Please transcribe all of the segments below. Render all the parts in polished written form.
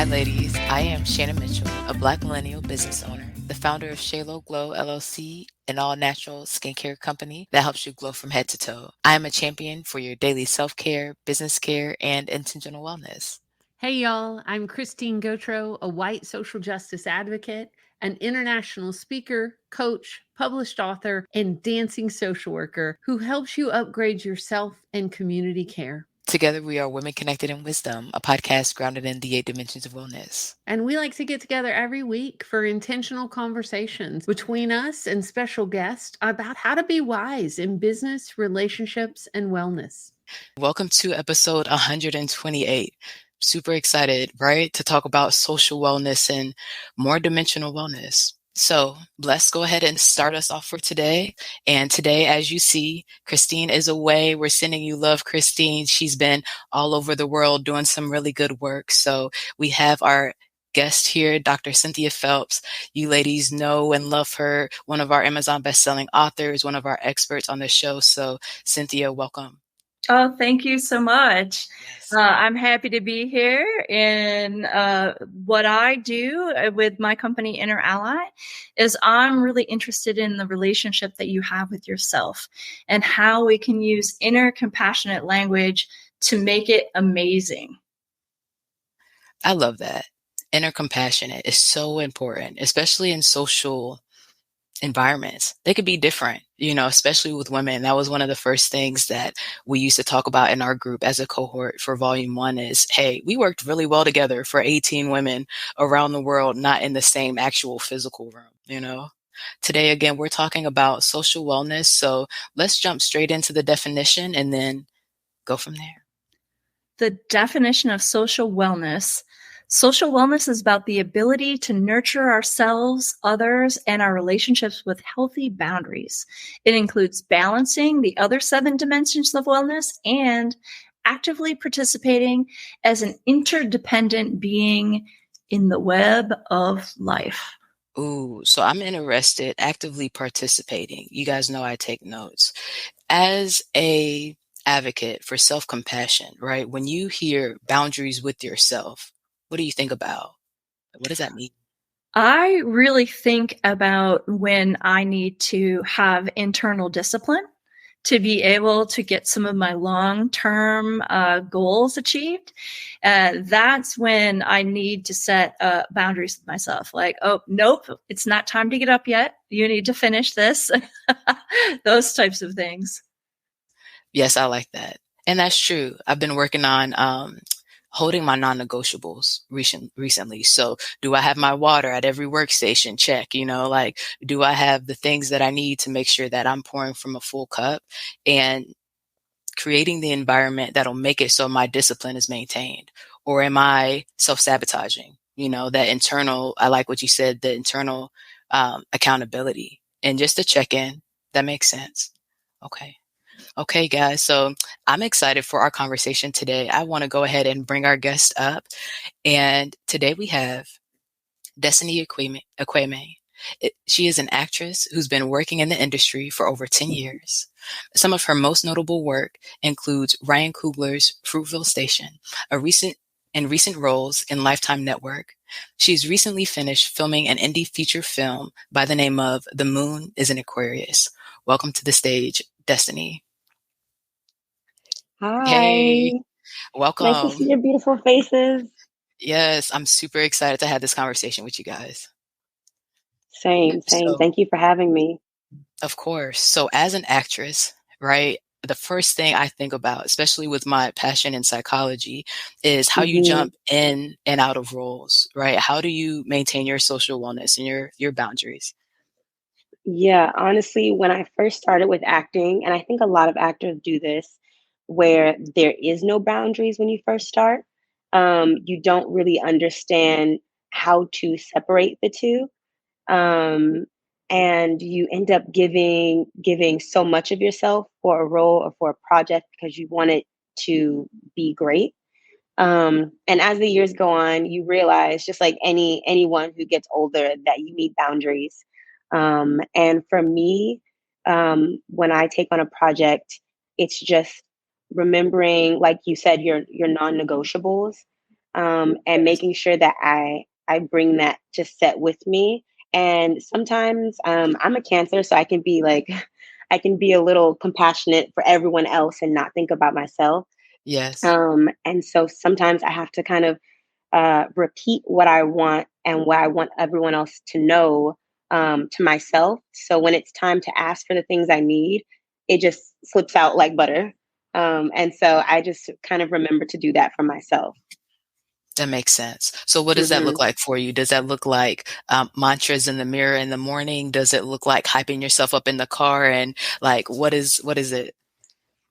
ladies. I am Shannon Mitchell, a Black millennial business owner, the founder of Shalo Glow LLC, an all-natural skincare company that helps you glow from head to toe. I am a champion for your daily self-care, business care, and intentional wellness. Hey, y'all. I'm Christine Gautreaux, a white social justice advocate, an international speaker, coach, published author, and dancing social worker who helps you upgrade yourself and community care. Together, we are Women Connected in Wisdom, a podcast grounded in the 8 dimensions of wellness. And we like to get together every week for intentional conversations between us and special guests about how to be wise in business, relationships, and wellness. Welcome to episode 128. Super excited, right? To talk about social wellness and more dimensional wellness. So let's go ahead and start us off for today. And today, as you see, Christine is away. We're sending you love, Christine. She's been all over the world doing some really good work. So we have our guest here, Dr. Cynthia Phelps. You ladies know and love her, one of our Amazon bestselling authors, one of our experts on the show. So Cynthia, welcome. Oh, thank you so much. Yes. I'm happy to be here. And what I do with my company, Inner Ally, is I'm really interested in the relationship that you have with yourself and how we can use inner compassionate language to make it amazing. I love that. Inner compassionate is so important, especially in social environments. They could be different, especially with women. That was one of the first things that we used to talk about in our group as a cohort for volume 1 is, hey, we worked really well together for 18 women around the world, not in the same actual physical room, Today, again, we're talking about social wellness. So let's jump straight into the definition and then go from there. The definition of social wellness. Social wellness is about the ability to nurture ourselves, others, and our relationships with healthy boundaries. It includes balancing the other 7 dimensions of wellness and actively participating as an interdependent being in the web of life. Ooh, so I'm interested, actively participating. You guys know I take notes. As a advocate for self-compassion, right? When you hear boundaries with yourself, what do you think about? What does that mean? I really think about when I need to have internal discipline to be able to get some of my long-term goals achieved. That's when I need to set boundaries with myself. Like, oh, nope, it's not time to get up yet. You need to finish this. Those types of things. Yes, I like that. And that's true. I've been working on holding my non-negotiables recently. So do I have my water at every workstation? Check, do I have the things that I need to make sure that I'm pouring from a full cup and creating the environment that'll make it so my discipline is maintained? Or am I self-sabotaging? That internal, I like what you said, the internal accountability and just to check in. That makes sense. Okay, guys. So I'm excited for our conversation today. I want to go ahead and bring our guest up. And today we have Destiny Ekwueme. She is an actress who's been working in the industry for over 10 years. Some of her most notable work includes Ryan Coogler's Fruitvale Station, recent roles in Lifetime Network. She's recently finished filming an indie feature film by the name of The Moon is an Aquarius. Welcome to the stage, Destiny. Hi. Hey, welcome. Nice to see your beautiful faces. Yes, I'm super excited to have this conversation with you guys. Same. So, Thank you for having me. Of course. So as an actress, right, the first thing I think about, especially with my passion in psychology, is how you jump in and out of roles, right? How do you maintain your social wellness and your boundaries? Yeah, honestly, when I first started with acting, and I think a lot of actors do this, where there is no boundaries when you first start, you don't really understand how to separate the two. Um, and you end up giving so much of yourself for a role or for a project because you want it to be great. And as the years go on, you realize, just like anyone who gets older, that you need boundaries. And for me, when I take on a project, it's just remembering, like you said, your non-negotiables. and making sure that I bring that to set with me. And sometimes I'm a Cancer, so I can be like, I can be a little compassionate for everyone else and not think about myself. Yes. And so sometimes I have to kind of repeat what I want and what I want everyone else to know to myself. So when it's time to ask for the things I need, it just slips out like butter. And so I just kind of remember to do that for myself. That makes sense. So what does that look Hmm. like for you? Does that look like mantras in the mirror in the morning? Does it look like hyping yourself up in the car? And like, what is it?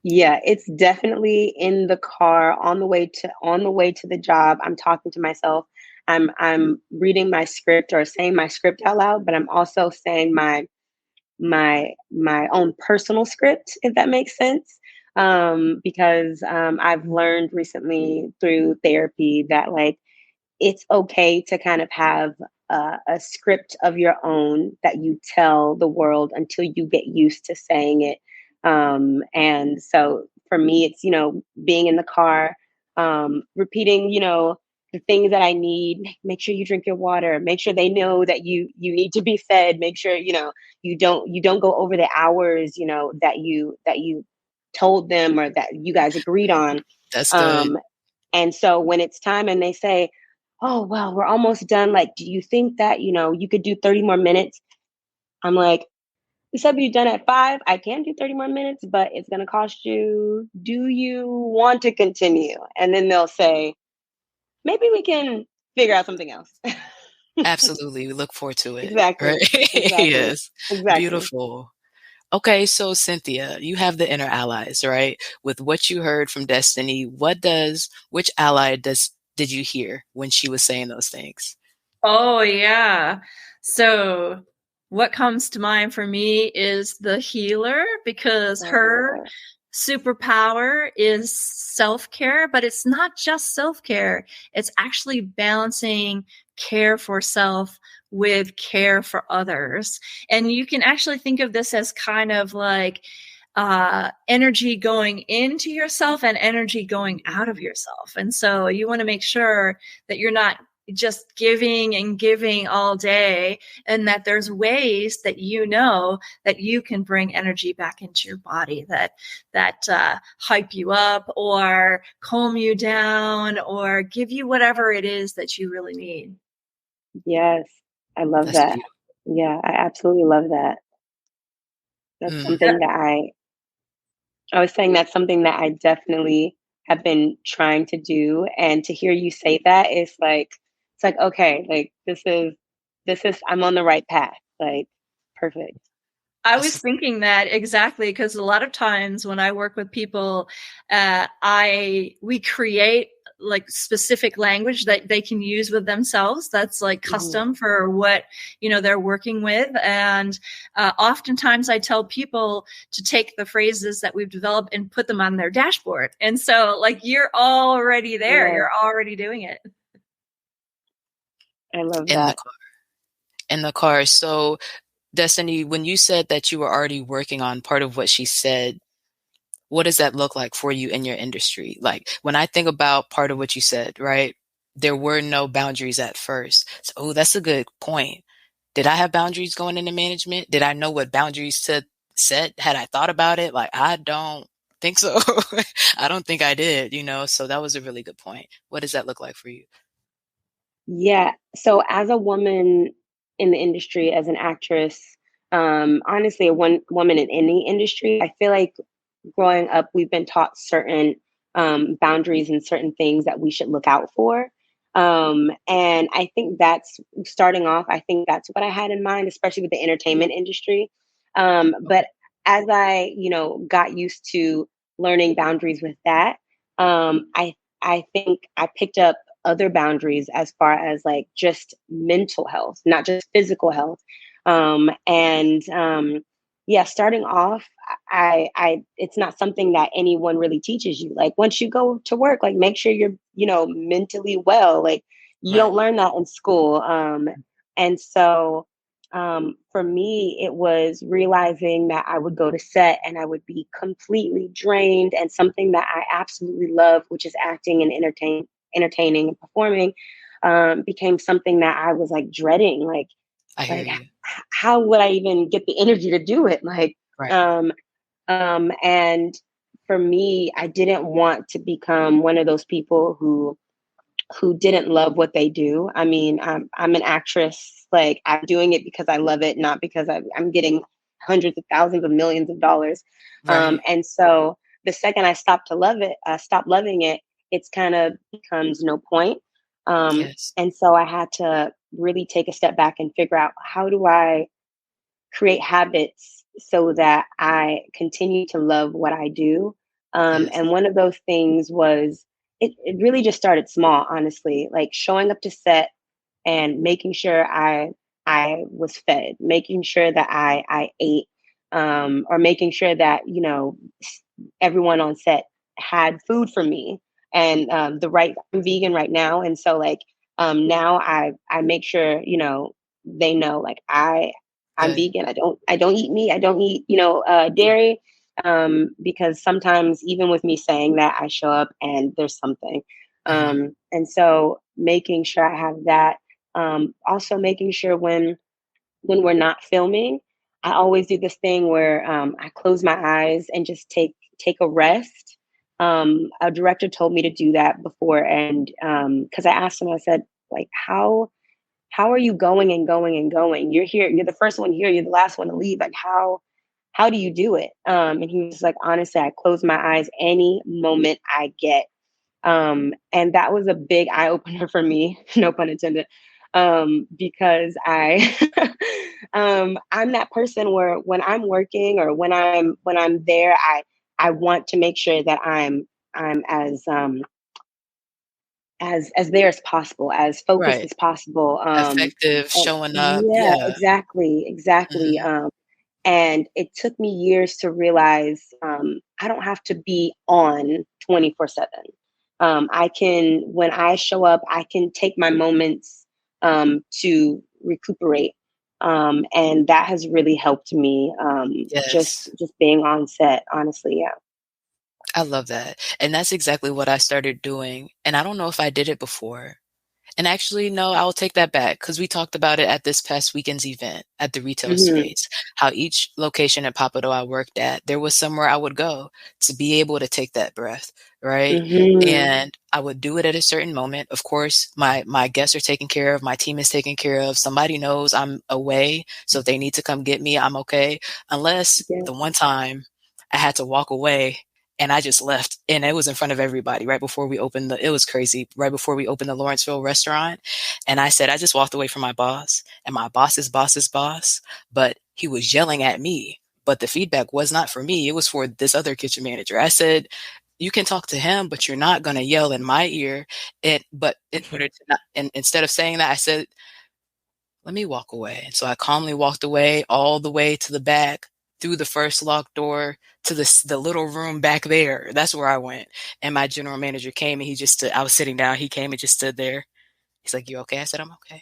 Yeah, it's definitely in the car on the way to the job. I'm talking to myself. I'm reading my script or saying my script out loud, but I'm also saying my own personal script, if that makes sense. Because I've learned recently through therapy that like it's okay to kind of have a script of your own that you tell the world until you get used to saying it. And so for me, it's, being in the car, repeating, the things that I need. Make sure you drink your water. Make sure they know that you need to be fed. Make sure, you don't go over the hours, that you told them or that you guys agreed on. That's good. Um, and so when it's time and they say, oh, well, we're almost done. Like, do you think that, you could do 30 more minutes? I'm like, we said we're done at 5. I can do 30 more minutes, but it's going to cost you. Do you want to continue? And then they'll say, maybe we can figure out something else. Absolutely. We look forward to it. Right? Exactly. Exactly. Yes. Exactly. Beautiful. Okay, so Cynthia, you have the inner allies, right? With what you heard from Destiny, which ally did you hear when she was saying those things? Oh, yeah. So, what comes to mind for me is the healer, because her Uh, superpower is self-care, but it's not just self-care. It's actually balancing care for self with care for others. And you can actually think of this as kind of like energy going into yourself and energy going out of yourself. And so you want to make sure that you're not just giving and giving all day, and that there's ways that that you can bring energy back into your body that hype you up or calm you down or give you whatever it is that you really need. yes, I love That's that. beautiful. Yeah, I absolutely love that. That's Mm, something that I was saying that's something that I definitely have been trying to do. And to hear you say that is like, it's like, okay, like this is, I'm on the right path. Like, perfect. I was that's thinking that exactly, because a lot of times when I work with people, we create like specific language that they can use with themselves. That's like Mhm. custom for what they're working with, and oftentimes I tell people to take the phrases that we've developed and put them on their dashboard. And so, like, you're already there. Yes, You're already doing it. I love in the that. car. In the car. So, Destiny, when you said that you were already working on part of what she said, what does that look like for you in your industry? Like when I think about part of what you said, right? There were no boundaries at first. So, oh, that's a good point. Did I have boundaries going into management? Did I know what boundaries to set? Had I thought about it? Like, I don't think so. I don't think I did. So that was a really good point. What does that look like for you? Yeah. So as a woman in the industry, as an actress, honestly, a one woman in any industry, I feel like growing up, we've been taught certain boundaries and certain things that we should look out for. And I think that's starting off, I think that's what I had in mind, especially with the entertainment industry. But as I, got used to learning boundaries with that, I think I picked up other boundaries as far as like just mental health, not just physical health. And yeah, starting off, I it's not something that anyone really teaches you. Like once you go to work, like make sure you're, mentally well. Like you Right. don't learn that in school. And so for me, it was realizing that I would go to set and I would be completely drained, and something that I absolutely love, which is acting and entertaining and performing, became something that I was like dreading. I hear Like you. how would I even get the energy to do it? Right. And for me, I didn't want to become one of those people who didn't love what they do. I mean, I'm an actress. Like I'm doing it because I love it, not because I'm getting hundreds of thousands of millions of dollars. Right. And so the second I stop loving it, it's kind of becomes no point. Yes. And so I had to really take a step back and figure out, how do I create habits so that I continue to love what I do. Yes. And one of those things was, it really just started small, honestly, like showing up to set and making sure I was fed, making sure that I ate, or making sure that, everyone on set had food for me. And I'm vegan right now. And so like now I make sure, they know, like I'm Good. vegan. I don't eat meat. I don't eat, dairy. Because sometimes even with me saying that, I show up and there's something. Mhm. And so making sure I have that. Also making sure when we're not filming, I always do this thing where I close my eyes and just take a rest. A director told me to do that before, and because I asked him, I said, like, how are you going and going and going? You're here. You're the first one here. You're the last one to leave. Like how do you do it? And he was like, honestly, I close my eyes any moment I get. And that was a big eye opener for me, no pun intended. Because I'm that person where when I'm working or when I'm there, I want to make sure that I'm as there as possible, as focused Right. as possible. Effective, And showing up. yeah, Yeah. exactly. Mhm. And it took me years to realize I don't have to be on 24/7. I can, when I show up, I can take my moments to recuperate. And that has really helped me, Yes. just being on set, honestly. Yeah. I love that. And that's exactly what I started doing. And I don't know if I did it before. And actually, no, I'll take that back because we talked about it at this past weekend's event at the retail Hmm. space. How each location at Papado I worked at, there was somewhere I would go to be able to take that breath, right? Hmm. And I would do it at a certain moment. Of course, my guests are taken care of, my team is taken care of. Somebody knows I'm away, so if they need to come get me, I'm okay. Unless Yeah. the one time I had to walk away and I just left and it was in front of everybody right before we opened it was crazy, right before we opened the Lawrenceville restaurant. And I said, I just walked away from my boss and my boss's boss's boss, but he was yelling at me. But the feedback was not for me. It was for this other kitchen manager. I said, you can talk to him, but you're not going to yell in my ear. But in order to not, and instead of saying that, I said, let me walk away. And so I calmly walked away all the way to the back, through the first locked door to the little room back there. That's where I went. And my general manager came and he just stood, I was sitting down. He came and just stood there. He's like, you okay? I said, I'm okay.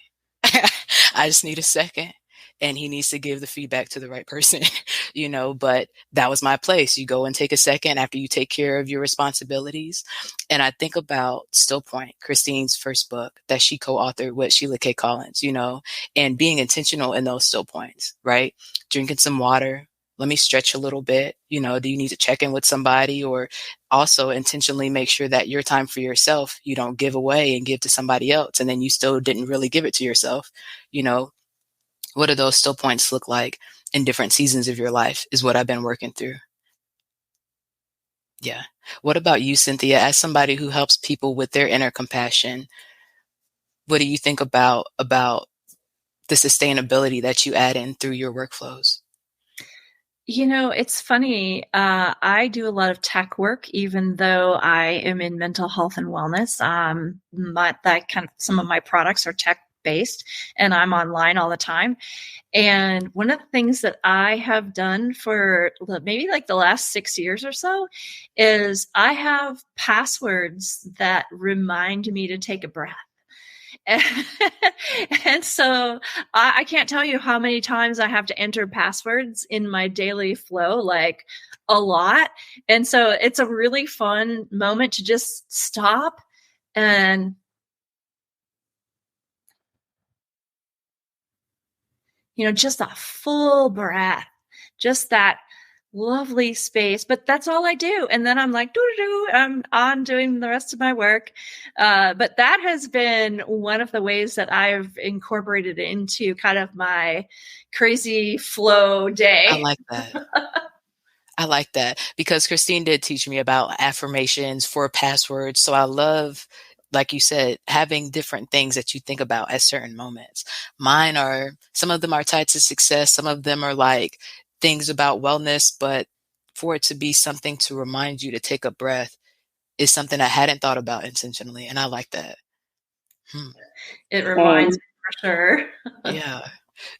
I just need a second. And he needs to give the feedback to the right person, but that was my place. You go and take a second after you take care of your responsibilities. And I think about Stillpoint, Christine's first book that she co-authored with Sheila K. Collins, and being intentional in those still points, right? Drinking some water. Let me stretch a little bit. Do you need to check in with somebody, or also intentionally make sure that your time for yourself, you don't give away and give to somebody else. And then you still didn't really give it to yourself. You know, what do those still points look like in different seasons of your life is what I've been working through. Yeah. What about you, Cynthia, as somebody who helps people with their inner compassion? What do you think about the sustainability that you add in through your workflows? It's funny. I do a lot of tech work, even though I am in mental health and wellness. Some of my products are tech based, and I'm online all the time. And one of the things that I have done for maybe like the last 6 years or so is I have passwords that remind me to take a breath. And so I can't tell you how many times I have to enter passwords in my daily flow, like a lot. And so it's a really fun moment to just stop and just a full breath, just that lovely space. But that's all I do. And then I'm like, I'm on doing the rest of my work. But that has been one of the ways that I've incorporated into kind of my crazy flow day. I like that. I like that because Christine did teach me about affirmations for passwords. So I love, like you said, having different things that you think about at certain moments. Mine are, some of them are tied to success. Some of them are like things about wellness, but for it to be something to remind you to take a breath is something I hadn't thought about intentionally. And I like that. It reminds me for sure. Yeah.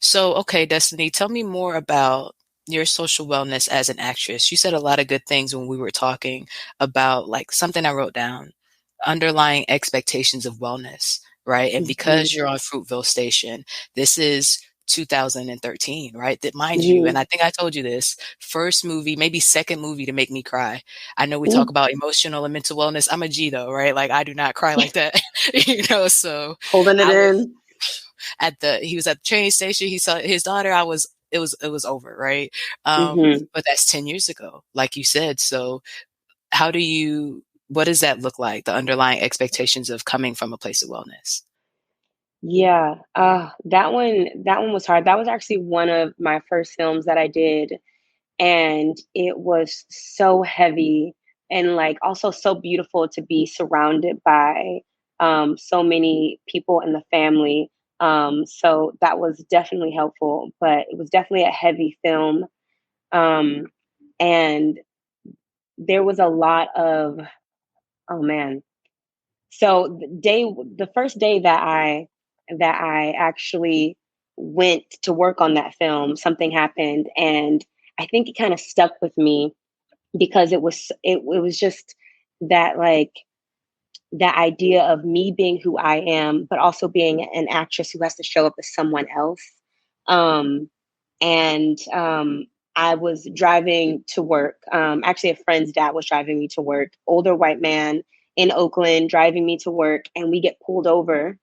So, okay, Destiny, tell me more about your social wellness as an actress. You said a lot of good things when we were talking about like something I wrote down, underlying expectations of wellness, right? And because you're on Fruitvale Station, this is 2013, right? That mind you, and I think I told you this, first movie, maybe second movie to make me cry. I know we talk about emotional and mental wellness. I'm a G though, right? Like I do not cry like that, so holding it in. He was at the train station. He saw his daughter. It was over. Right. But that's 10 years ago, like you said. So what does that look like? The underlying expectations of coming from a place of wellness. Yeah. That one was hard. That was actually one of my first films that I did. And it was so heavy and like also so beautiful to be surrounded by so many people in the family. So that was definitely helpful, but it was definitely a heavy film. And there was a lot of, oh man. So the first day that I actually went to work on that film, something happened, and I think it kind of stuck with me because it was just that like that idea of me being who I am, but also being an actress who has to show up as someone else. And I was driving to work. Actually, a friend's dad was driving me to work. Older white man in Oakland driving me to work, and we get pulled over.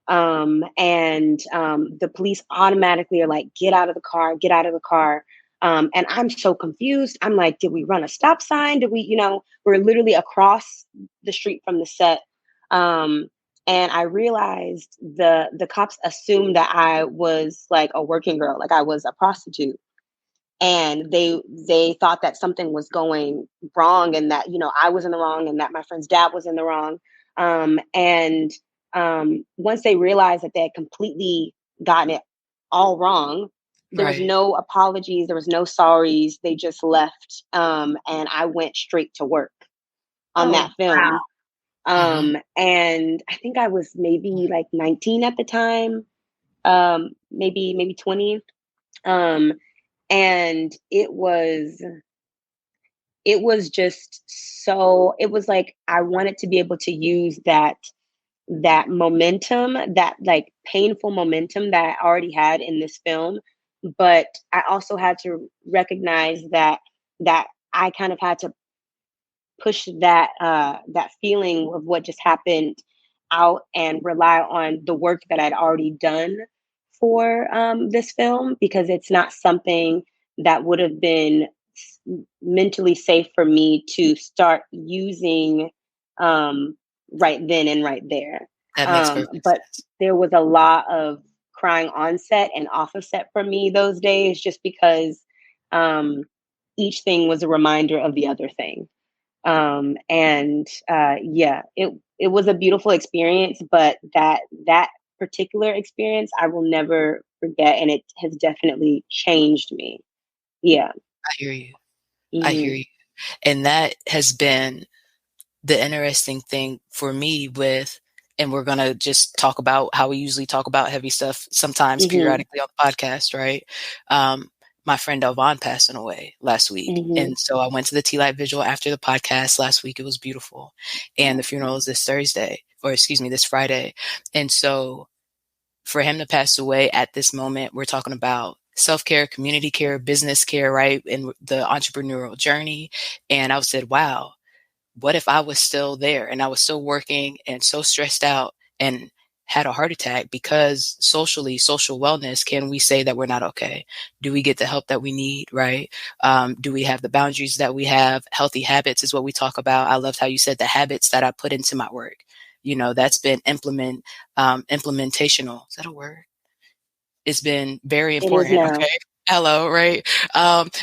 And the police automatically are like, get out of the car, get out of the car. And I'm so confused. I'm like, did we run a stop sign? Did we, we're literally across the street from the set. And I realized the cops assumed that I was like a working girl, like I was a prostitute. And they thought that something was going wrong and that, I was in the wrong and that my friend's dad was in the wrong. And once they realized that they had completely gotten it all wrong, there was Right. no apologies, there was no sorries. They just left. And I went straight to work on that film. Wow. And I think I was maybe like 19 at the time, maybe 20. And it was just so, it was like I wanted to be able to use that momentum, that like painful momentum that I already had in this film, but I also had to recognize that I kind of had to push that feeling of what just happened out and rely on the work that I'd already done for this film, because it's not something that would have been mentally safe for me to start using right then and right there. That makes perfect But sense. there was a lot of crying on set and off of set for me those days, just because each thing was a reminder of the other thing. Yeah, it was a beautiful experience, but that particular experience I will never forget, and it has definitely changed me. Yeah. I hear you. I hear Mhm. you. And that has been the interesting thing for me and we're going to just talk about how we usually talk about heavy stuff sometimes Mhm. periodically on the podcast, right? My friend Elvon passing away last week. Mhm. And so I went to the Tea Light Vigil after the podcast last week. It was beautiful. And the funeral is this this Friday. And so for him to pass away at this moment, we're talking about self-care, community care, business care, right? And the entrepreneurial journey. And I said, wow, what if I was still there and I was still working and so stressed out and had a heart attack? Because socially, social wellness, can we say that we're not okay? Do we get the help that we need, right? Do we have the boundaries that we have? Healthy habits is what we talk about. I loved how you said the habits that I put into my work. That's been implementational. Is that a word? It's been very It is important. now. Okay. Hello, right?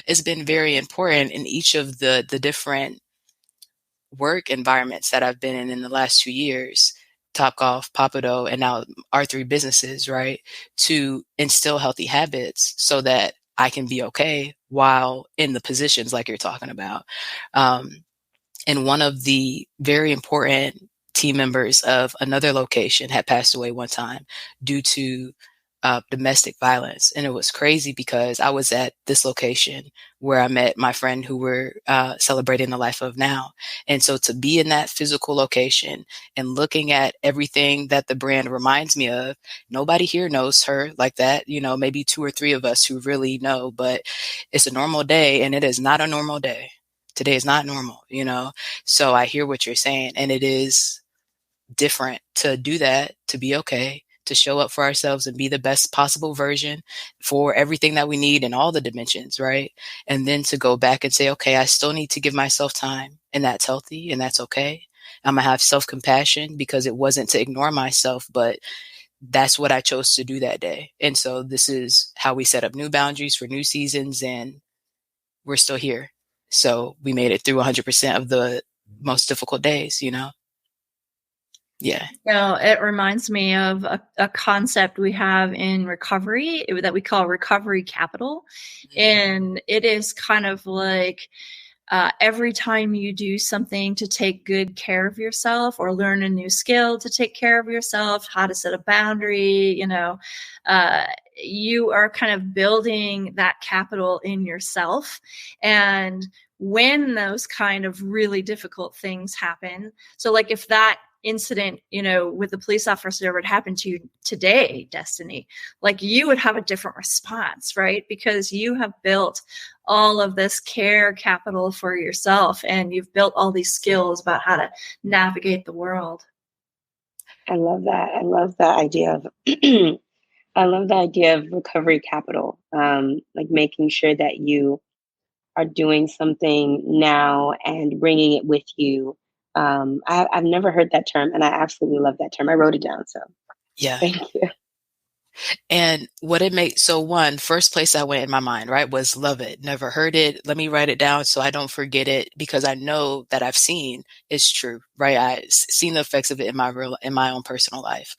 It's been very important in each of the different work environments that I've been in the last 2 years, Topgolf, Papado, and now our three businesses, right? To instill healthy habits so that I can be okay while in the positions like you're talking about. And one of the very important team members of another location had passed away one time due to domestic violence. And it was crazy because I was at this location where I met my friend who we're celebrating the life of now. And so to be in that physical location and looking at everything that the brand reminds me of, nobody here knows her like that. Maybe 2 or 3 of us who really know, but it's a normal day and it is not a normal day. Today is not normal. So I hear what you're saying, and it is different to do that, to be okay, to show up for ourselves and be the best possible version for everything that we need in all the dimensions, right? And then to go back and say, okay, I still need to give myself time, and that's healthy and that's okay. I'm gonna have self-compassion because it wasn't to ignore myself, but that's what I chose to do that day. And so this is how we set up new boundaries for new seasons, and we're still here. So we made it through 100% of the most difficult days. Yeah. It reminds me of a concept we have in recovery that we call recovery capital. And it is kind of like every time you do something to take good care of yourself or learn a new skill to take care of yourself, how to set a boundary, you are kind of building that capital in yourself. And when those kind of really difficult things happen, so like if that incident, with the police officer would happen to you today, Destiny, like you would have a different response, right? Because you have built all of this care capital for yourself and you've built all these skills about how to navigate the world. I love that. I love the idea of I love the idea of recovery capital. Like making sure that you are doing something now and bringing it with you. I've never heard that term, and I absolutely love that term. I wrote it down, so Yeah. thank you. And what it makes, so one, first place I went in my mind, right, was love it. Never heard it. Let me write it down so I don't forget it, because I know that I've seen it's true, right? I've seen the effects of it in my own personal life.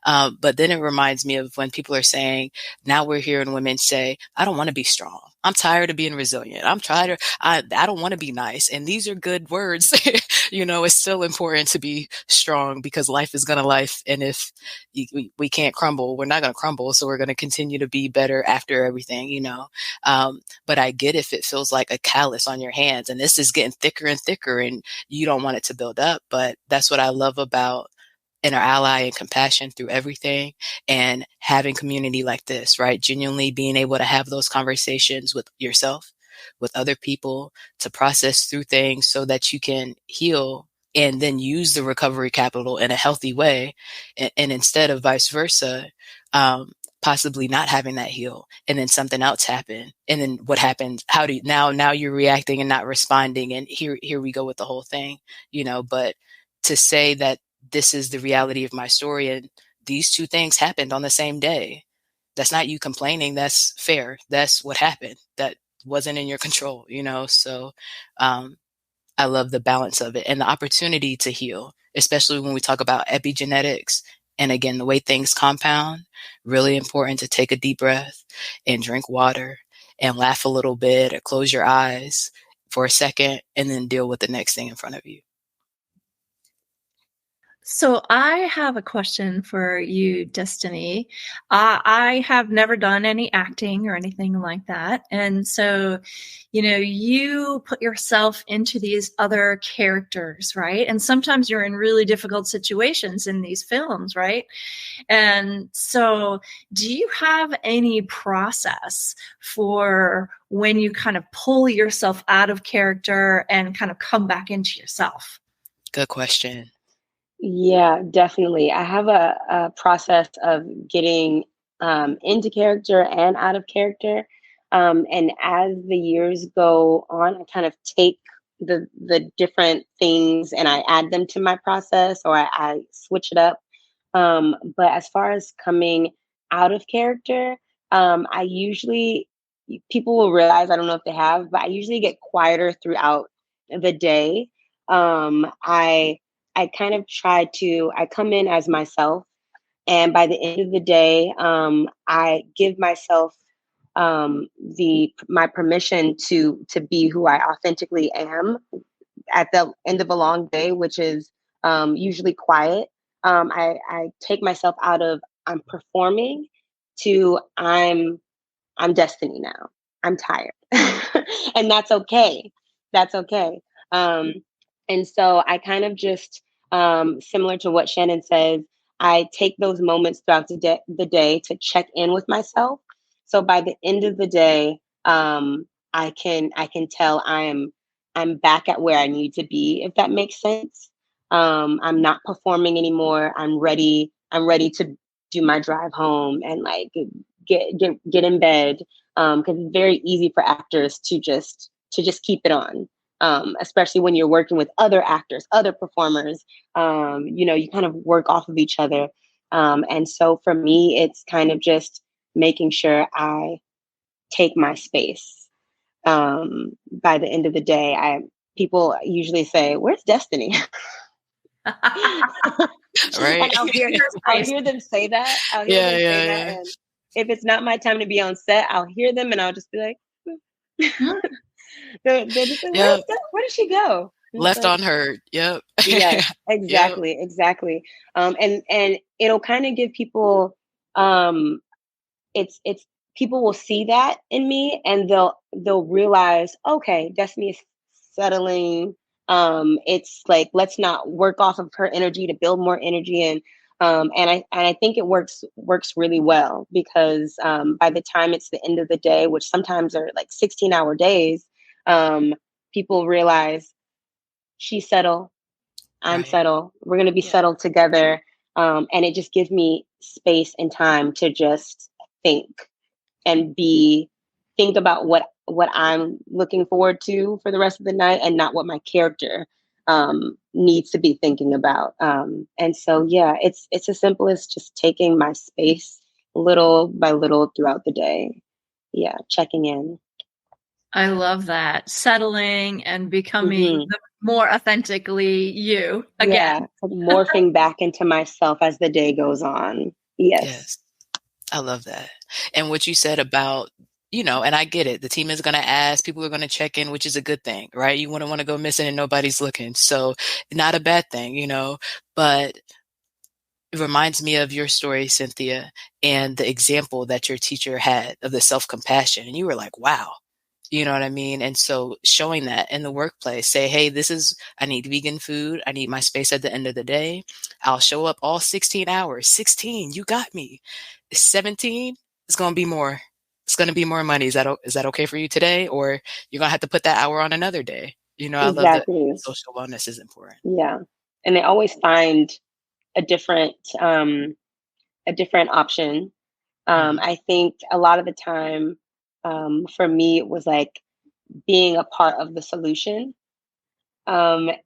But then it reminds me of when people are saying, now we're hearing women say, I don't want to be strong. I'm tired of being resilient. I don't want to be nice. And these are good words. It's still important to be strong because life is going to life. And if we can't crumble, we're not going to crumble. So we're going to continue to be better after everything. But I get if it feels like a callus on your hands and this is getting thicker and thicker and you don't want it to build up. But that's what I love about inner ally and compassion through everything, and having community like this, right? Genuinely being able to have those conversations with yourself, with other people, to process through things so that you can heal and then use the recovery capital in a healthy way. And instead of vice versa, possibly not having that heal and then something else happen. And then what happens? How do you, now you're reacting and not responding. And here we go with the whole thing, but to say that this is the reality of my story and these two things happened on the same day. That's not you complaining. That's fair. That's what happened. That wasn't in your control, So I love the balance of it and the opportunity to heal, especially when we talk about epigenetics. And again, the way things compound, really important to take a deep breath and drink water and laugh a little bit or close your eyes for a second and then deal with the next thing in front of you. So I have a question for you, Destiny. I have never done any acting or anything like that. And so, you put yourself into these other characters, right? And sometimes you're in really difficult situations in these films, right? And so do you have any process for when you kind of pull yourself out of character and kind of come back into yourself? Good question. Yeah, definitely. I have a process of getting into character and out of character. And as the years go on, I kind of take the different things and I add them to my process, or I switch it up. But as far as coming out of character, I usually, people will realize, I don't know if they have, but I usually get quieter throughout the day. I kind of try to, I come in as myself. And by the end of the day, I give myself my permission to be who I authentically am at the end of a long day, which is usually quiet. I take myself out of I'm performing to I'm Destiny now. I'm tired. And that's okay. That's okay. Um, and so I kind of just, similar to what Shannon says, I take those moments throughout the day to check in with myself. So by the end of the day, I can tell I'm back at where I need to be, if that makes sense. I'm not performing anymore. I'm ready to do my drive home and like get in bed, because it's very easy for actors to just keep it on, especially when you're working with other actors, other performers. You kind of work off of each other, and so for me it's kind of just making sure I take my space. By the end of the day, I people usually say, "Where's Destiny?" Right. And I'll hear them say that. I'll hear Yeah, them say yeah, that, yeah. and if it's not my time to be on set, I'll hear them, and I'll just be like, they're just like, Yep. where did she go? And it's Left like, unheard. Yep. yes, Yep. exactly. And it'll kind of give people, it's people will see that in me, and they'll realize, okay, Destiny is settling. It's like, let's not work off of her energy to build more energy. And I think it works really well, because by the time it's the end of the day, which sometimes are like 16-hour days, um, people realize she's settled, I'm Right. settled, we're going to be Yeah. settled together. And it just gives me space and time to just think and think about what I'm looking forward to for the rest of the night, and not what my character needs to be thinking about. And so yeah, it's as simple as just taking my space little by little throughout the day. Yeah, checking in. I love that. Settling and becoming Hmm. more authentically you Yeah, again. morphing back into myself as the day goes on. Yes. Yes. I love that. And what you said about, and I get it. The team is going to ask, people are going to check in, which is a good thing, right? You wouldn't want to go missing and nobody's looking. So not a bad thing. But it reminds me of your story, Cynthia, and the example that your teacher had of the self-compassion. And you were like, wow. You know what I mean? And so showing that in the workplace, say, hey, I need vegan food. I need my space at the end of the day. I'll show up all 16 hours. 16, you got me. 17, it's going to be more. It's going to be more money. Is that okay for you today? Or you're going to have to put that hour on another day. I love that Exactly. social wellness is important. Yeah. And they always find a different um a different option. Mhm. I think a lot of the time, for me, it was like being a part of the solution. Yes.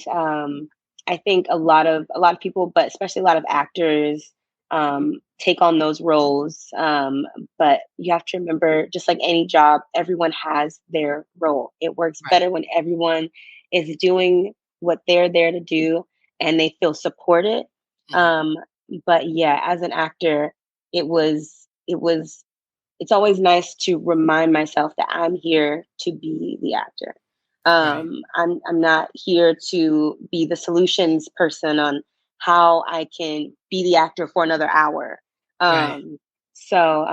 And I think a lot of people, but especially a lot of actors, take on those roles. But you have to remember, just like any job, everyone has their role. It works Right. better when everyone is doing what they're there to do and they feel supported. Mhm. Um, but yeah, as an actor, it was it's always nice to remind myself that I'm here to be the actor. Right. I'm not here to be the solutions person on how I can be the actor for another hour. Right. So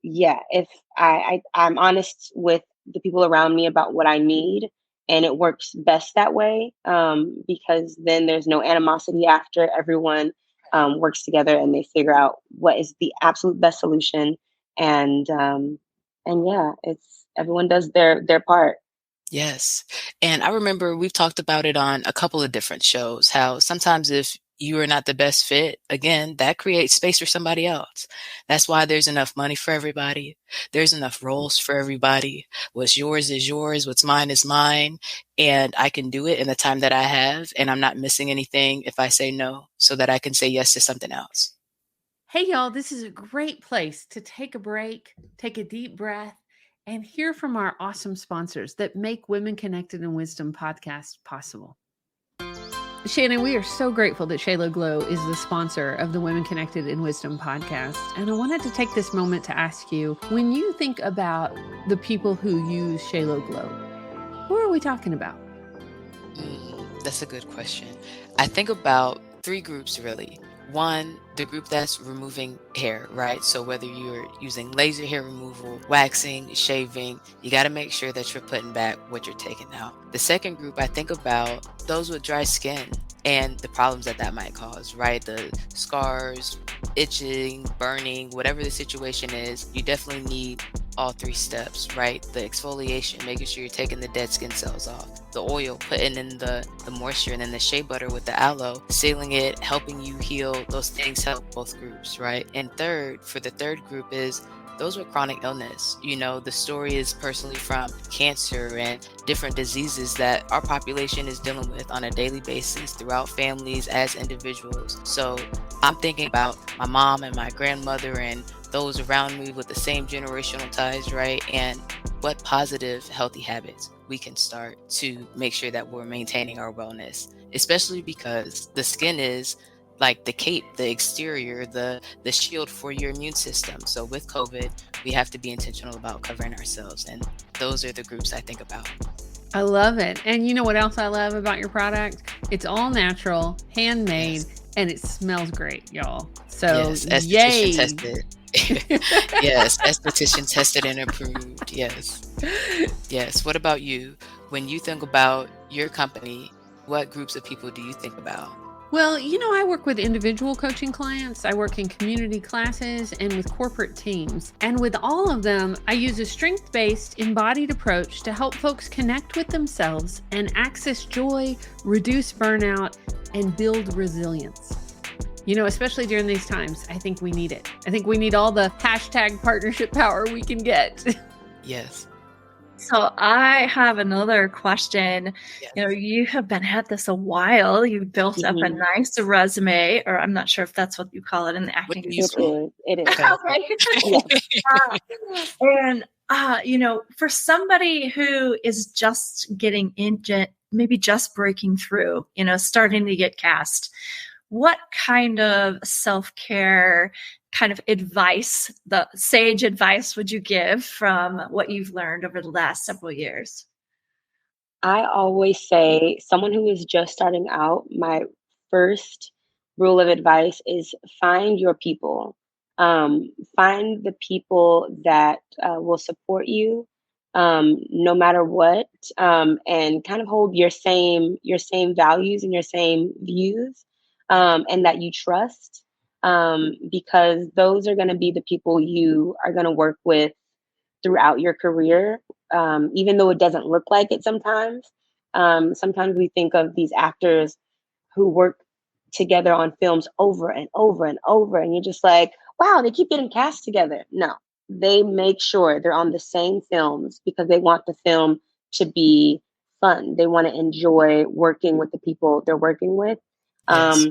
yeah, if I'm honest with the people around me about what I need, and it works best that way, because then there's no animosity after. Everyone works together and they figure out what is the absolute best solution, and yeah, it's everyone does their part. Yes. And I remember we've talked about it on a couple of different shows, how sometimes if you are not the best fit, again, that creates space for somebody else. That's why there's enough money for everybody. There's enough roles for everybody. What's yours is yours. What's mine is mine. And I can do it in the time that I have. And I'm not missing anything if I say no, so that I can say yes to something else. Hey, y'all, this is a great place to take a break, take a deep breath, and hear from our awesome sponsors that make Women Connected in Wisdom podcast possible. Shannon, we are so grateful that Shayla Glow is the sponsor of the Women Connected in Wisdom podcast. And I wanted to take this moment to ask you, when you think about the people who use Shayla Glow, who are we talking about? That's a good question. I think about three groups, really. One, the group that's removing hair, right? So whether you're using laser hair removal, waxing, shaving, you got to make sure that you're putting back what you're taking out. The second group, I think about those with dry skin and the problems that might cause, right? The scars, itching, burning, whatever the situation is, you definitely need all three steps, right? The exfoliation, making sure you're taking the dead skin cells off, the oil, putting in the moisture, and then the shea butter with the aloe, sealing it, helping you heal. Those things help both groups, right? And third, for the third group is those with chronic illness. You know, the story is personally from cancer and different diseases that our population is dealing with on a daily basis throughout families as individuals. So I'm thinking about my mom and my grandmother and those around me with the same generational ties, right? And what positive, healthy habits we can start to make sure that we're maintaining our wellness, especially because the skin is like the cape, the exterior, the shield for your immune system. So with COVID, we have to be intentional about covering ourselves. And those are the groups I think about. I love it. And you know what else I love about your product? It's all natural, handmade, and it smells great, y'all. So yes, esthetician yay. tested. Yes, esthetician tested and approved. Yes. What about you? When you think about your company, what groups of people do you think about? Well, you know, I work with individual coaching clients. I work in community classes and with corporate teams. And with all of them, I use a strength-based, embodied approach to help folks connect with themselves and access joy, reduce burnout, and build resilience. You know, especially during these times, I think we need it. I think we need all the hashtag partnership power we can get. Yes. So I have another question. Yes. You know, you have been at this a while. You've built up a nice resume, or I'm not sure if that's what you call it in the acting industry. It is. And, you know, for somebody who is just getting into, maybe just breaking through, you know, starting to get cast, what kind of self-care kind of advice, the sage advice, would you give from what you've learned over the last several years? I always say, someone who is just starting out, my first rule of advice is find your people. Find the people that will support you, no matter what, and kind of hold your same values and your same views, and that you trust, because those are going to be the people you are going to work with throughout your career, even though it doesn't look like it sometimes. Sometimes we think of these actors who work together on films over and over and over, and you're just like, wow, they keep getting cast together. No, they make sure they're on the same films because they want the film to be fun. They want to enjoy working with the people they're working with. Yes.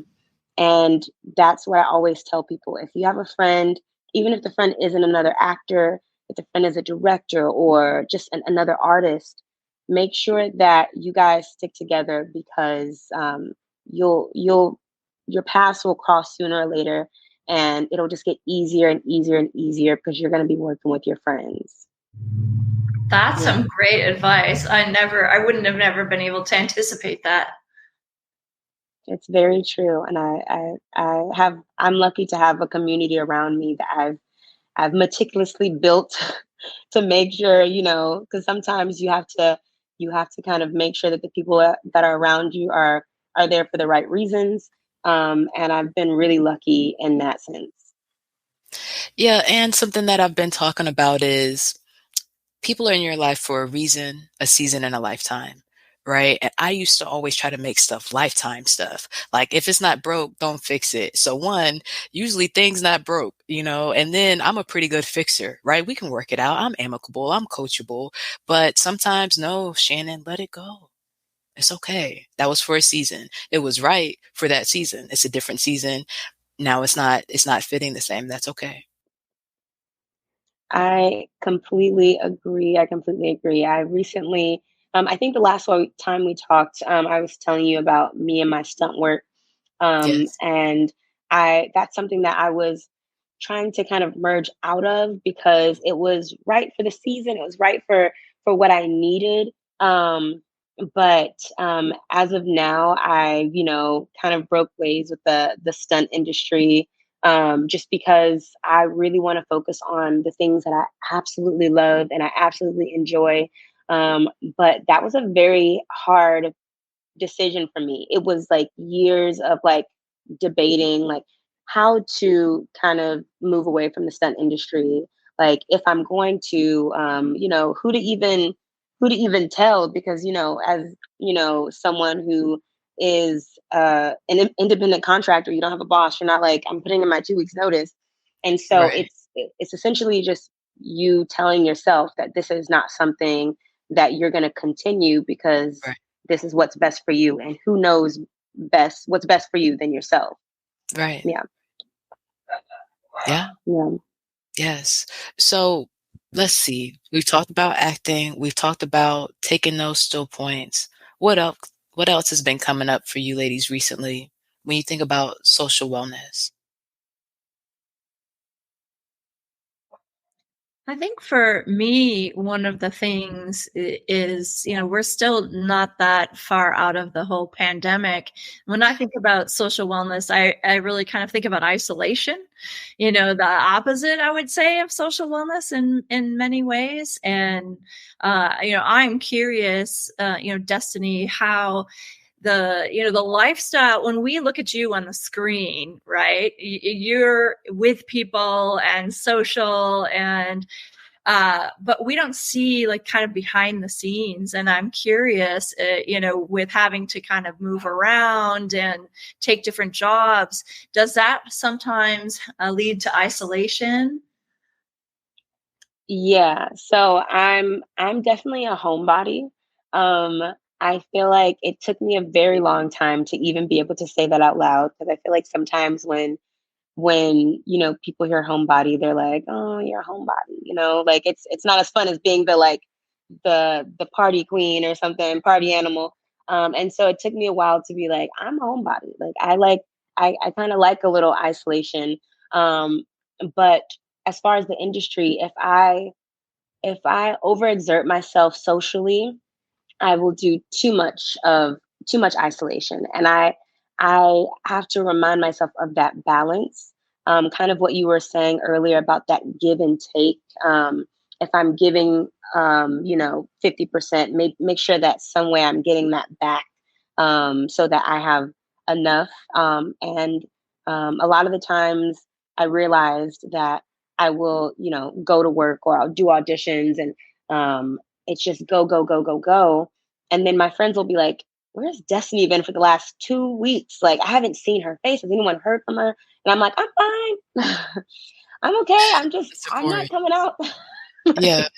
And that's where I always tell people, if you have a friend, even if the friend isn't another actor, if the friend is a director or just another artist, make sure that you guys stick together, because your paths will cross sooner or later, and it'll just get easier and easier and easier because you're going to be working with your friends. That's some great advice. I wouldn't have never been able to anticipate that. It's very true. And I'm lucky to have a community around me that I've meticulously built to make sure, you know, because sometimes you have to kind of make sure that the people that are around you are there for the right reasons. And I've been really lucky in that sense. Yeah. And something that I've been talking about is people are in your life for a reason, a season, and a lifetime. Right. And I used to always try to make stuff lifetime stuff. Like if it's not broke, don't fix it. So one, usually things not broke, and then I'm a pretty good fixer, right? We can work it out. I'm amicable. I'm coachable, but sometimes no, Shannon, let it go. It's okay. That was for a season. It was right for that season. It's a different season. Now it's not fitting the same. That's okay. I completely agree. I completely agree. I recently, I think the last time we talked, I was telling you about me and my stunt work. Yes. And that's something that I was trying to kind of merge out of because it was right for the season. It was right for what I needed. But as of now, kind of broke ways with the stunt industry, just because I really want to focus on the things that I absolutely love and I absolutely enjoy. But that was a very hard decision for me. It was like years of like debating like how to kind of move away from the stunt industry. Like if I'm going to who to even tell because as someone who is an independent contractor, you don't have a boss, you're not like I'm putting in my 2 weeks notice. And so Right. it's essentially just you telling yourself that this is not something that you're going to continue because Right. this is what's best for you and who knows what's best for you than yourself. Right. Yeah. Yeah. Yeah. Yes. So let's see. We've talked about acting. We've talked about taking those still points. What else? What else has been coming up for you ladies recently when you think about social wellness? I think for me, one of the things is, we're still not that far out of the whole pandemic. When I think about social wellness, I really kind of think about isolation, the opposite, I would say, of social wellness in many ways. And, I'm curious, Destiny, how the lifestyle, when we look at you on the screen, right, you're with people and social and but we don't see like kind of behind the scenes. And I'm curious, with having to kind of move around and take different jobs, does that sometimes lead to isolation? Yeah. So I'm definitely a homebody. Um, I feel like it took me a very long time to even be able to say that out loud because I feel like sometimes when people hear homebody, they're like, "Oh, you're a homebody," like it's not as fun as being the party queen or something, party animal. And so it took me a while to be like, I'm a homebody. Like I kind of like a little isolation. Um, but as far as the industry, if I overexert myself socially, I will do too much isolation. And I have to remind myself of that balance. Kind of what you were saying earlier about that give and take. If I'm giving 50%, make sure that some way I'm getting that back so that I have enough. And a lot of the times I realized that I will, go to work or I'll do auditions and it's just go, go, go, go, go. And then my friends will be like, where's Destiny been for the last 2 weeks? Like, I haven't seen her face. Has anyone heard from her? And I'm like, I'm fine. I'm okay. That's I'm not important. coming out. Yeah.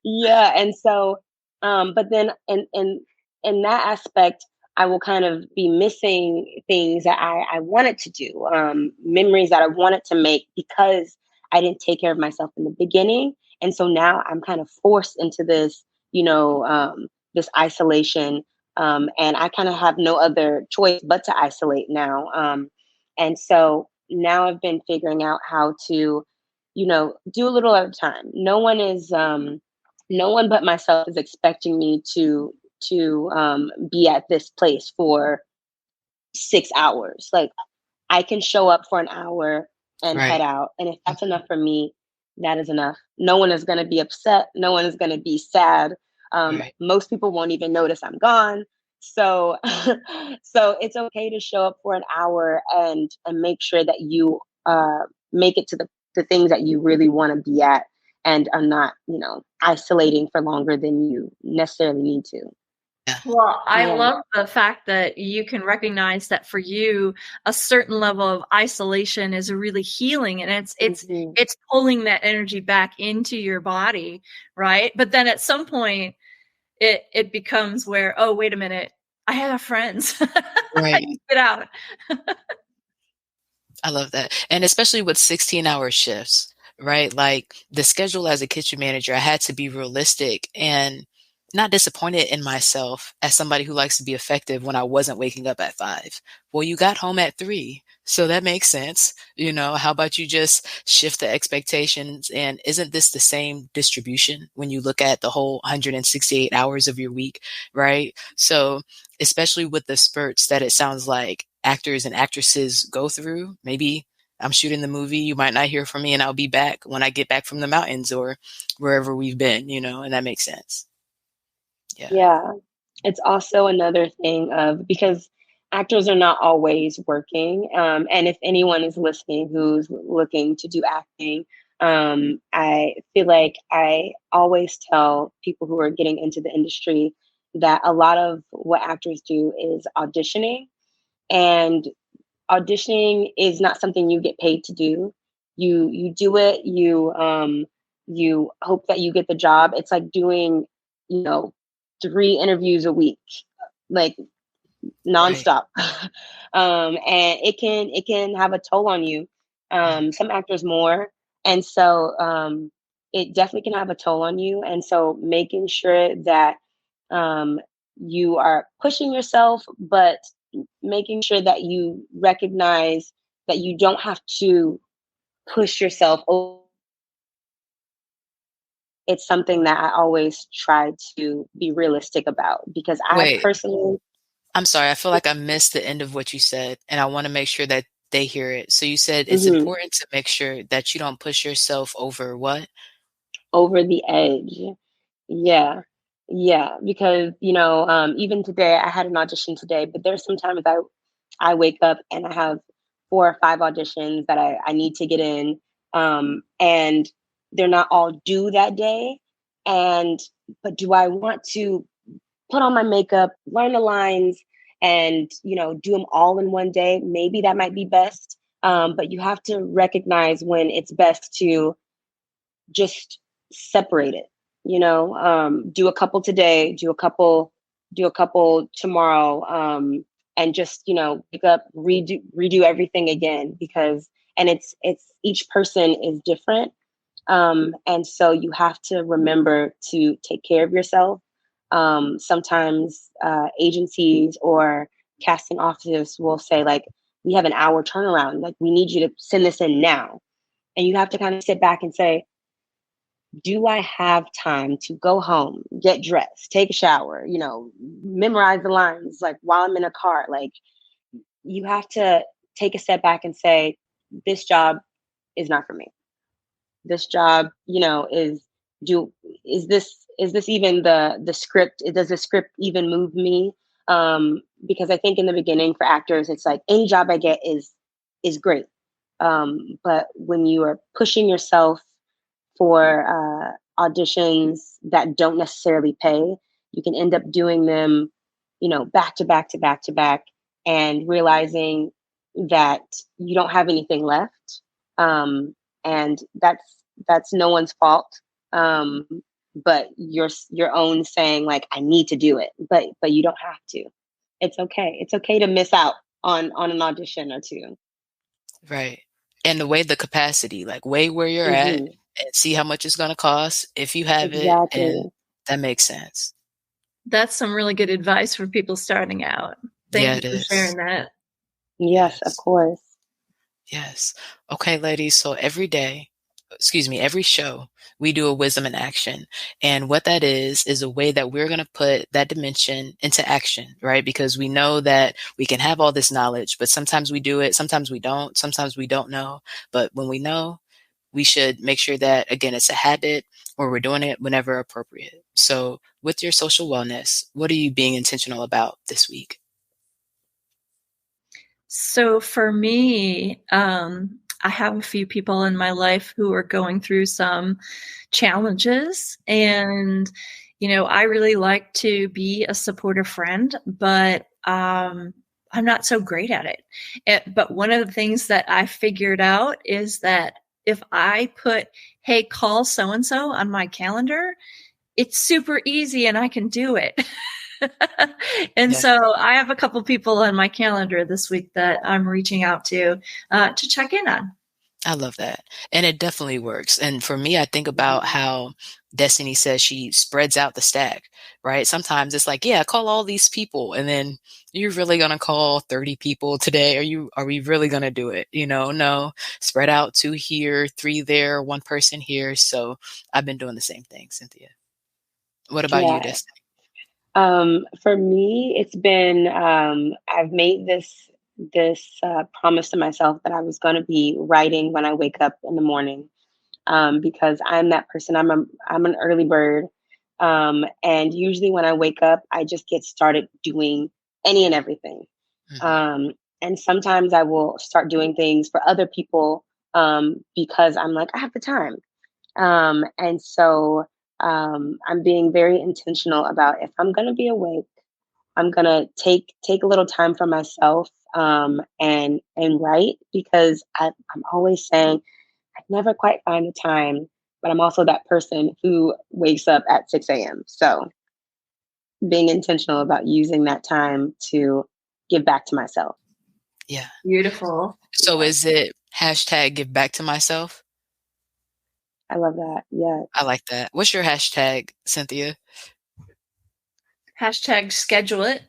Yeah. And so, but then in that aspect, I will kind of be missing things that I wanted to do, memories that I wanted to make because I didn't take care of myself in the beginning. And so now I'm kind of forced into this, this isolation. And I kind of have no other choice but to isolate now. And so now I've been figuring out how to, do a little at a time. No one but myself is expecting me to be at this place for 6 hours. Like I can show up for an hour and head Right. out, and if that's enough for me, that is enough. No one is going to be upset. No one is going to be sad. Right. Most people won't even notice I'm gone. So, so it's okay to show up for an hour and make sure that you make it to the things that you really want to be at. and are not, isolating for longer than you necessarily need to. Well, I Yeah. love the fact that you can recognize that for you, a certain level of isolation is really healing, and it's pulling that energy back into your body, right? But then at some point, it becomes where, oh, wait a minute, I have friends. I Right. need to get out. I love that. And especially with 16-hour shifts, right? Like the schedule as a kitchen manager, I had to be realistic and not disappointed in myself as somebody who likes to be effective when I wasn't waking up at 5. Well, you got home at 3. So that makes sense. How about you just shift the expectations? And isn't this the same distribution when you look at the whole 168 hours of your week, right? So especially with the spurts that it sounds like actors and actresses go through, maybe I'm shooting the movie, you might not hear from me, and I'll be back when I get back from the mountains or wherever we've been, and that makes sense. Yeah. Yeah. It's also another thing of, because actors are not always working. And if anyone is listening who's looking to do acting, I feel like I always tell people who are getting into the industry that a lot of what actors do is auditioning. And auditioning is not something you get paid to do. You do it, you hope that you get the job. It's like doing, you know, 3 interviews a week, like Right. nonstop. And it can have a toll on you. Some actors more. And so it definitely can have a toll on you. And so making sure that um, you are pushing yourself, but making sure that you recognize that you don't have to push yourself. It's something that I always try to be realistic about, because I Wait, personally, I'm sorry. I feel like I missed the end of what you said, and I want to make sure that they hear it. So you said it's mhm, important to make sure that you don't push yourself over what? over the edge. Yeah. Yeah. Because, even today, I had an audition today, but there's sometimes I wake up and I have 4 or 5 auditions that I need to get in. And they're not all due that day. But do I want to put on my makeup, learn the lines, and, do them all in one day? Maybe that might be best. But you have to recognize when it's best to just separate it, do a couple today, do a couple tomorrow, and just, pick up, redo everything again, because, and it's each person is different. And so you have to remember to take care of yourself. Sometimes agencies or casting offices will say, like, we have an hour turnaround, like, we need you to send this in now. And you have to kind of sit back and say, do I have time to go home, get dressed, take a shower, memorize the lines, like, while I'm in a car? Like, you have to take a step back and say, this job is not for me. This job, do is this even the script? Does the script even move me? Because I think in the beginning for actors, it's like any job I get is great. But when you are pushing yourself for auditions that don't necessarily pay, you can end up doing them, back to back to back to back, and realizing that you don't have anything left. And that's no one's fault. Um, but your own saying, like, I need to do it, but you don't have to. It's okay. It's okay to miss out on an audition or two. Right. And to weigh the capacity, like weigh where you're at Hmm. and see how much it's going to cost if you have it. And Exactly. that makes sense. That's some really good advice for people starting out. Thank Yeah, you it for is. sharing that. Yes, of Yes. course. Yes. Okay, ladies. So every show, we do a wisdom in action. And what that is a way that we're going to put that dimension into action, right? Because we know that we can have all this knowledge, but sometimes we do it, sometimes we don't know. But when we know, we should make sure that, again, it's a habit or we're doing it whenever appropriate. So with your social wellness, what are you being intentional about this week? So for me, I have a few people in my life who are going through some challenges, and I really like to be a supportive friend, but I'm not so great at it. But one of the things that I figured out is that if I put, hey, call so and so on my calendar, it's super easy and I can do it. And so I have a couple people on my calendar this week that I'm reaching out to check in on. I love that. And it definitely works. And for me, I think about how Destiny says she spreads out the stack, right? Sometimes it's like, yeah, call all these people. And then you're really going to call 30 people today. Are we really going to do it? No, spread out 2 here, 3 there, 1 person here. So I've been doing the same thing, Cynthia. What about you, Destiny? For me, it's been, I've made this promise to myself that I was going to be writing when I wake up in the morning, because I'm that person. I'm an early bird, and usually when I wake up, I just get started doing any and everything. And sometimes I will start doing things for other people, because I'm like, I have the time. And so I'm being very intentional about, if I'm going to be awake, I'm going to take a little time for myself, and write, because I'm always saying I never quite find the time, but I'm also that person who wakes up at 6 a.m. So being intentional about using that time to give back to myself. Yeah. Beautiful. So is it hashtag give back to myself? I love that. Yeah. I like that. What's your hashtag, Cynthia? Hashtag schedule it.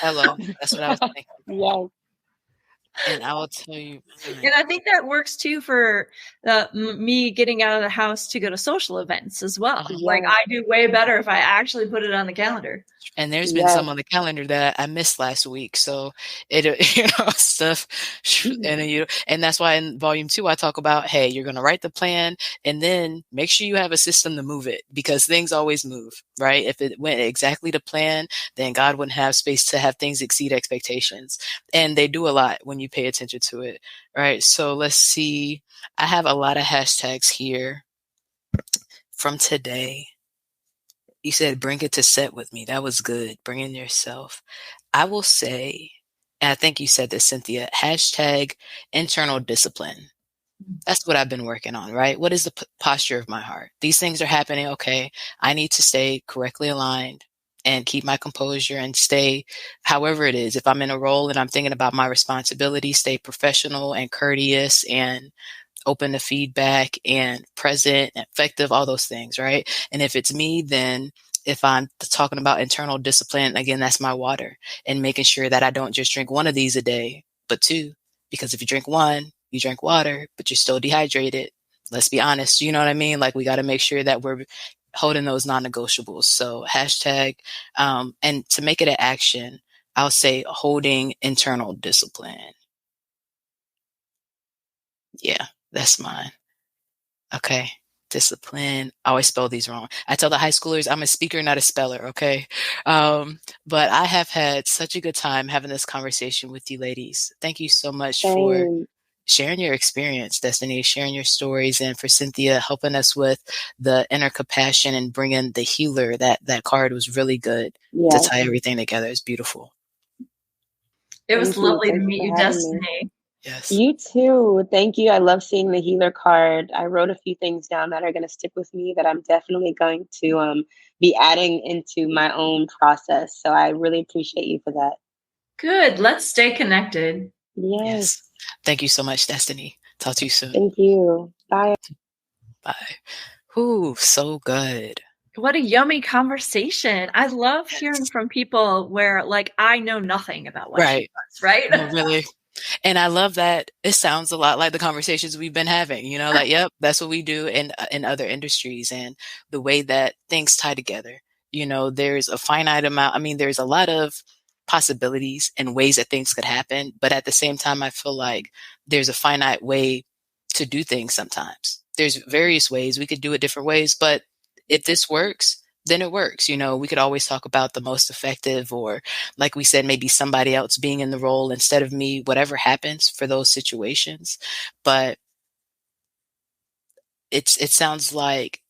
Hello. That's what I was thinking. Yes. And I will tell you. And I think that works too for me getting out of the house to go to social events as well. Mhm. Like, I do way better if I actually put it on the calendar. And there's been some on the calendar that I missed last week. So it, stuff. And that's why in volume 2, I talk about, hey, you're going to write the plan and then make sure you have a system to move it, because things always move, right? If it went exactly to plan, then God wouldn't have space to have things exceed expectations. And they do a lot when you pay attention to it, right? So let's see. I have a lot of hashtags here from today. You said, bring it to set with me. That was good. Bring in yourself. I will say, and I think you said this, Cynthia, hashtag internal discipline. That's what I've been working on, right? What is the posture of my heart? These things are happening. Okay. I need to stay correctly aligned and keep my composure and stay however it is. If I'm in a role and I'm thinking about my responsibility, stay professional and courteous and open to feedback and present and effective, all those things, right? And if it's me, then if I'm talking about internal discipline, again, that's my water, and making sure that I don't just drink 1 of these a day, but 2, because if you drink 1, you drink water, but you're still dehydrated. Let's be honest. You know what I mean? Like, we got to make sure that we're holding those non-negotiables. So hashtag, and to make it an action, I'll say holding internal discipline. Yeah. That's mine. Okay. Discipline. I always spell these wrong. I tell the high schoolers I'm a speaker, not a speller. Okay. But I have had such a good time having this conversation with you ladies. Thank you so much for sharing your experience, Destiny, sharing your stories, and for Cynthia helping us with the inner compassion and bringing the healer. That card was really good to tie everything together. It's beautiful. It was lovely to meet you, Destiny. Yes. You too. Thank you. I love seeing the healer card. I wrote a few things down that are going to stick with me that I'm definitely going to be adding into my own process. So I really appreciate you for that. Good. Let's stay connected. Yes. Thank you so much, Destiny. Talk to you soon. Thank you. Bye. Bye. Ooh, so good. What a yummy conversation. I love hearing from people where, like, I know nothing about what she does, right? No, really. And I love that it sounds a lot like the conversations we've been having, like, yep, that's what we do in other industries, and the way that things tie together. There's a finite amount. I mean, there's a lot of possibilities and ways that things could happen. But at the same time, I feel like there's a finite way to do things sometimes. There's various ways. We could do it different ways, but if this works, then it works. We could always talk about the most effective, or like we said, maybe somebody else being in the role instead of me, whatever happens for those situations. But it sounds like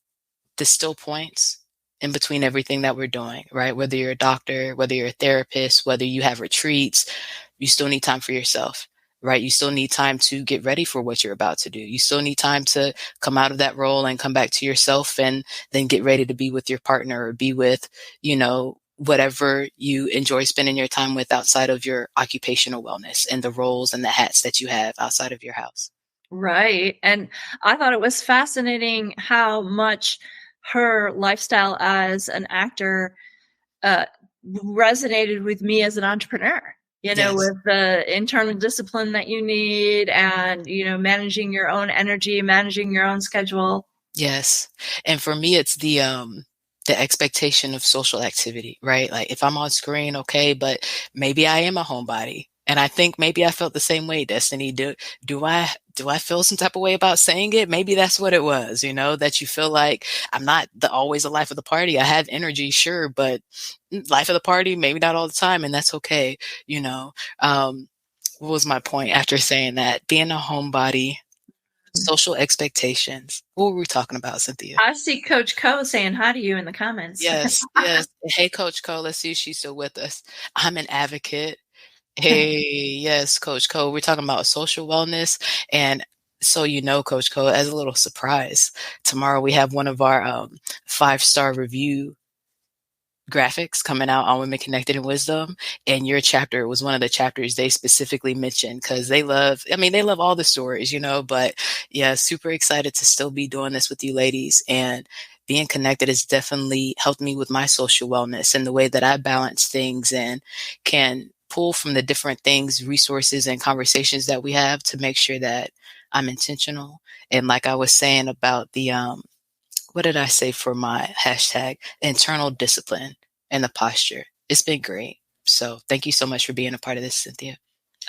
the still points in between everything that we're doing, right? Whether you're a doctor, whether you're a therapist, whether you have retreats, you still need time for yourself, right? You still need time to get ready for what you're about to do. You still need time to come out of that role and come back to yourself and then get ready to be with your partner or be with, whatever you enjoy spending your time with outside of your occupational wellness and the roles and the hats that you have outside of your house. Right. And I thought it was fascinating how much her lifestyle as an actor uh, resonated with me as an entrepreneur, Yes. with the internal discipline that you need and, managing your own energy, managing your own schedule. Yes. And for me, it's the expectation of social activity, right? Like if I'm on screen, okay, but maybe I am a homebody. And I think maybe I felt the same way, Destiny. Do I feel some type of way about saying it? Maybe that's what it was, that you feel like I'm not always the life of the party. I have energy, sure, but life of the party, maybe not all the time, and that's okay, what was my point after saying that? Being a homebody, social expectations. What were we talking about, Cynthia? I see Coach Ko saying hi to you in the comments. Yes, yes. Hey, Coach Cole, let's see if she's still with us. I'm an advocate. Hey, yes, Coach Cole. We're talking about social wellness. And so, Coach Cole, as a little surprise, tomorrow we have one of our 5-star review graphics coming out on Women Connected in Wisdom, and your chapter was one of the chapters they specifically mentioned because they love all the stories, but yeah, super excited to still be doing this with you ladies. And being connected has definitely helped me with my social wellness and the way that I balance things and can pull from the different things, resources, and conversations that we have to make sure that I'm intentional. And like I was saying about the what did I say for my hashtag? Internal discipline and the posture. It's been great. So thank you so much for being a part of this, Cynthia.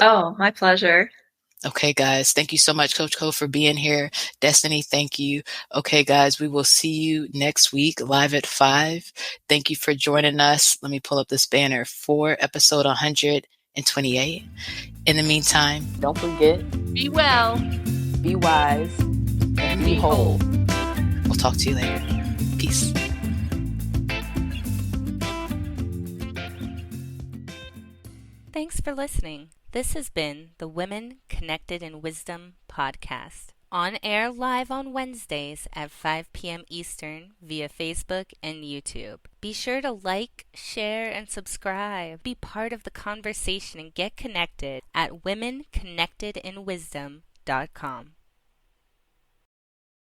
Oh, my pleasure. Okay, guys. Thank you so much, Coach Cole, for being here. Destiny, thank you. Okay, guys, we will see you next week live at 5. Thank you for joining us. Let me pull up this banner for episode 128. In the meantime, don't forget, Be well. be wise, and be whole. We'll talk to you later. Peace. Thanks for listening. This has been the Women Connected in Wisdom podcast. On air live on Wednesdays at 5 p.m. Eastern via Facebook and YouTube. Be sure to like, share, and subscribe. Be part of the conversation and get connected at womenconnectedinwisdom.com.